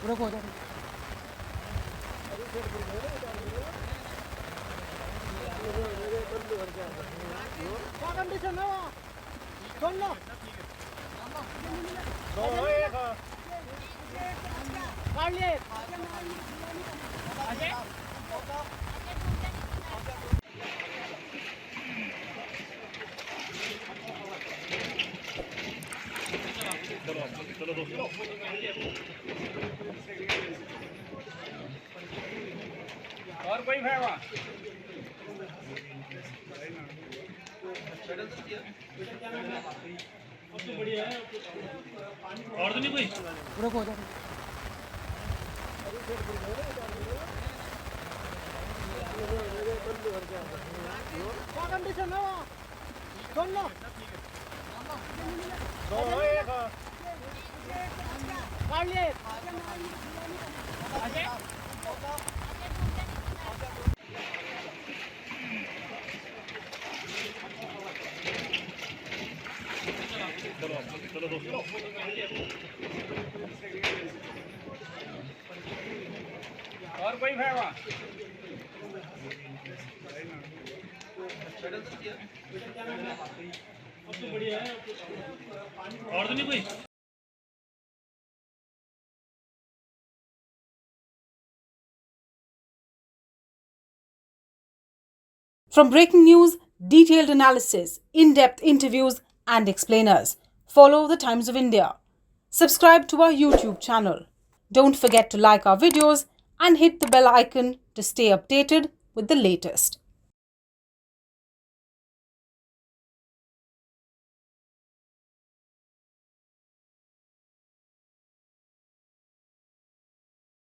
रुको जा। कंडीशन है वो सुन लो काट लिए चलो दोस्तों और कोई है वहाँ और तो नहीं कोई रुको जा। कंडीशन है वो सुन लो काट लिए चलो दोस्तों और कोई है वहाँ और तो नहीं कोई From breaking news, detailed analysis, in-depth interviews and explainers, follow the Times of India. Subscribe to our YouTube channel. Don't forget to like our videos and hit the bell icon to stay updated with the latest.